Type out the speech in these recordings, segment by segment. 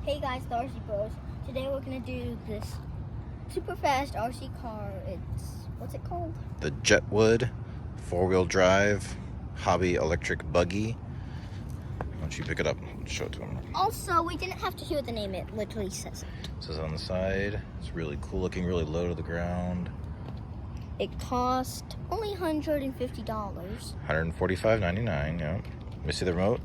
Hey guys, the RC Bros. Today we're gonna do this super fast RC car. What's it called? The Jetwood 4-wheel drive hobby electric buggy. Why don't you pick it up and show it to him? Also, we didn't have to hear the name, it literally says it. It says on the side. It's really cool looking, really low to the ground. It cost only $150. $145.99, yeah. Let me see the remote.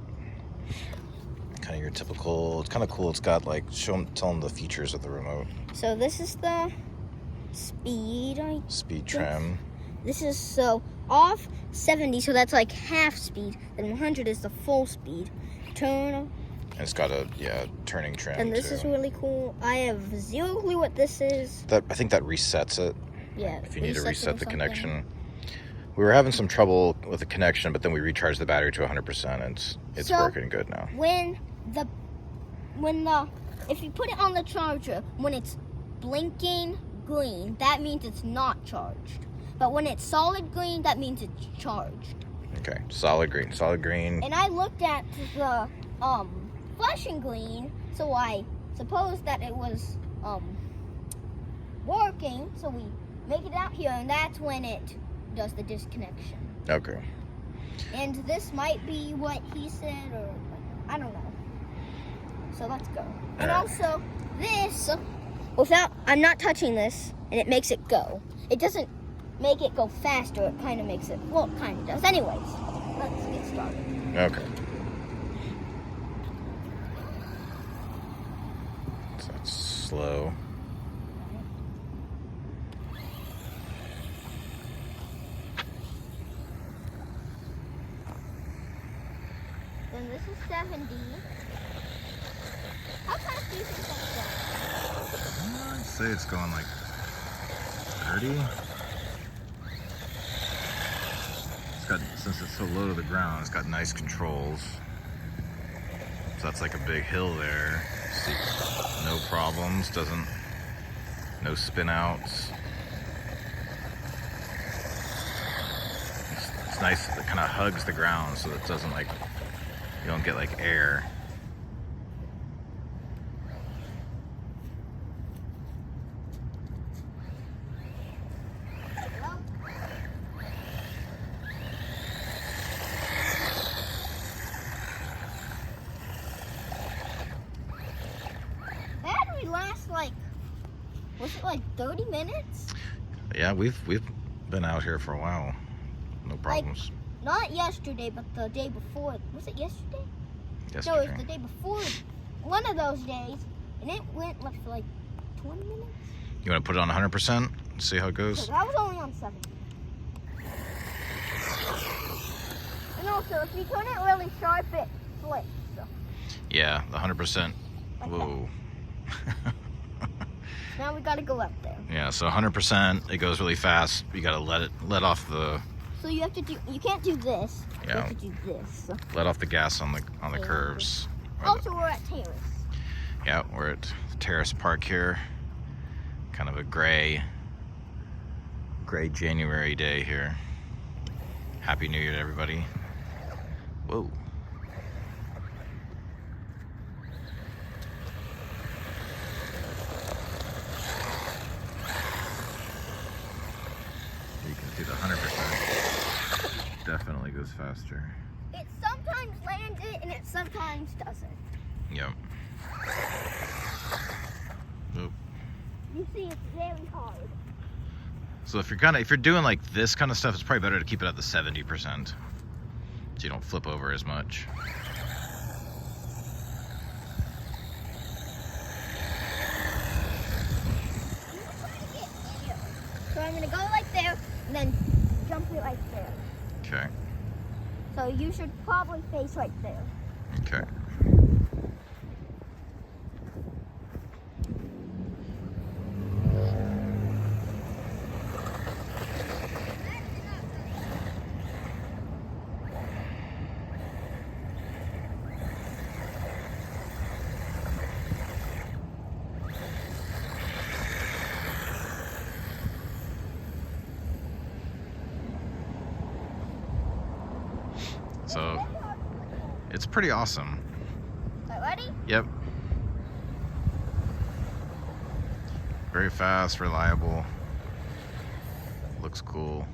Kind of your typical, it's kind of cool. It's got like, tell them the features of the remote. So this is the speed, Speed trim. This is so off 70, so that's like half speed. Then 100 is the full speed. Turn. And it's got a, turning trim And this too. is really cool. I have zero clue what this is. I think that resets it. Yeah. If you need to resets it reset or the something. connection. We were having some trouble with the connection, but then we recharged the battery to 100%, and it's So, working good now. If you put it on the charger, when it's blinking green, that means it's not charged. But when it's solid green, that means it's charged. Okay, solid green, solid green. And I looked at the flashing green, so I suppose that it was working. So we make it out here, and that's when it does the disconnection. Okay. And this might be what he said, or I don't know. So let's go. And also, this, I'm not touching this, and it makes it go. It doesn't make it go faster, it kind of makes it, well, it kind of does. Anyways, let's get started. Okay. So that's slow. Then this is 70. How fast do you think that's going? I'd say it's going like 30. It's got, since it's so low to the ground, it's got nice controls. So that's like a big hill there. See, no problems, no spin outs. It's nice, it kind of hugs the ground so it doesn't like, you don't get like air. Battery lasts was it like 30 minutes? Yeah, we've been out here for a while. No problems. Not yesterday, but the day before. Was it yesterday? Yesterday. No, it was the day before. One of those days, and it went for like 20 minutes. You want to put it on 100%? See how it goes? I was only on 70. And also, if you turn it really sharp, it flips. So. Yeah, the 100%. Like Whoa. Now we gotta go up there. Yeah, so 100%, it goes really fast. You gotta let off the. So you have to do. You can't do this. Yeah. You have to do this. Let off the gas on the curves. Also, we're at Terrace. Yeah, we're at Terrace Park here. Kind of a gray January day here. Happy New Year to everybody. Whoa. You can see the 100% definitely goes faster. It sometimes lands it, and it sometimes doesn't. Yep. Oop. You see, it's very hard. So if you're doing like this kind of stuff, it's probably better to keep it at the 70%, so you don't flip over as much. So I'm gonna go like there, and then jump it right there. Okay. So you should probably face right there. Okay. So it's pretty awesome. Alright, ready? Yep. Very fast, reliable. Looks cool.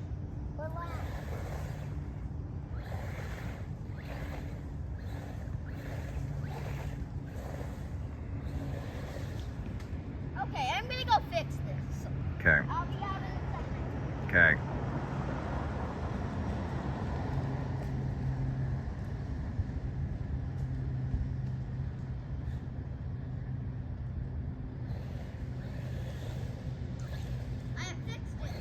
Okay, I'm gonna go fix this. Okay. I'll be out in a second. Okay. I have fixed it.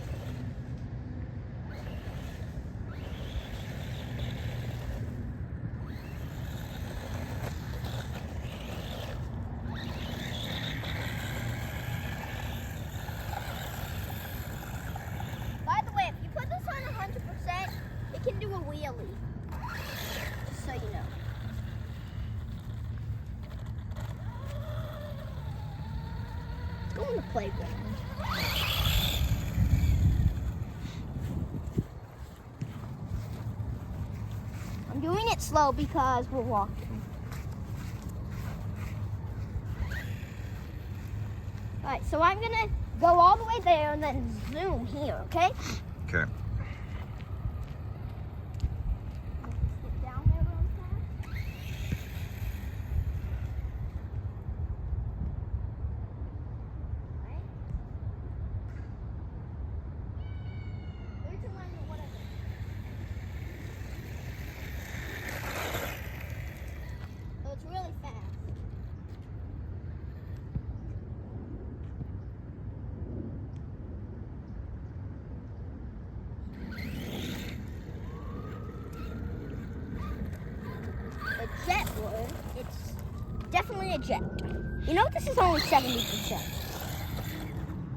By the way, if you put this on 100%, it can do a wheelie. Just so you know. Let's go on the playground. I'm doing it slow because we're walking. Alright, so I'm gonna go all the way there and then zoom here, okay? Okay. Sit down there real fast. Alright. 3, 2, 1, whatever. So it's really fast. The Jetwood, it's definitely a jet. You know, this is only 70%.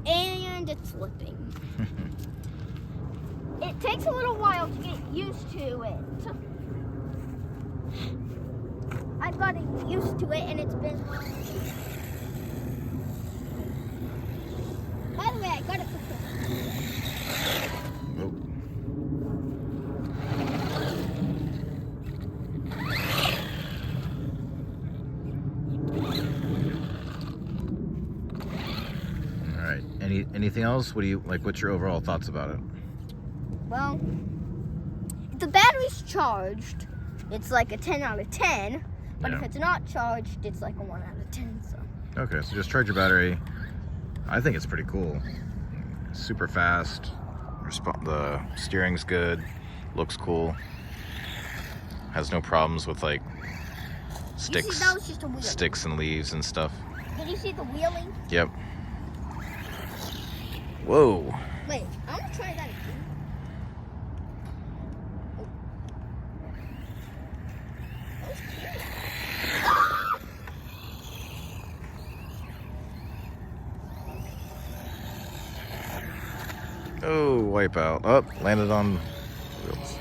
And it's slipping. It takes a little while to get used to it. I've gotten used to it and it's been... By the way, I gotta put this. Oh. All right. Anything else? What do you like? What's your overall thoughts about it? Well, if the battery's charged, it's like a 10 out of 10. But if Yeah. it's not charged, it's like a 1 out of 10. So. Okay, so just charge your battery. I think it's pretty cool. Super fast. The steering's good. Looks cool. Has no problems with like You sticks, see, that was just a wheelie. sticks and leaves and stuff. Did you see the wheelie? Yep. Whoa. Wait, I'm gonna try that again. Oh, wipeout. Oh, landed on wheels.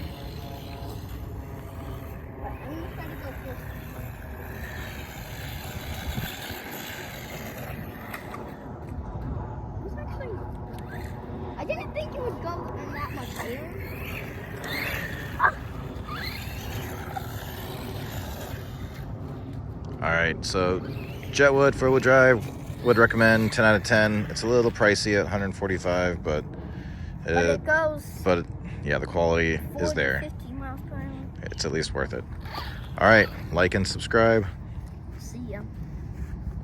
I'm gonna try to go first. This actually, I didn't think it would go in that much air. All right, so Jetwood 4-wheel drive, would recommend 10 out of 10. It's a little pricey at 145, but It goes yeah, the quality 40, is there. 50 miles per hour. It's at least worth it. All right, like and subscribe. See ya.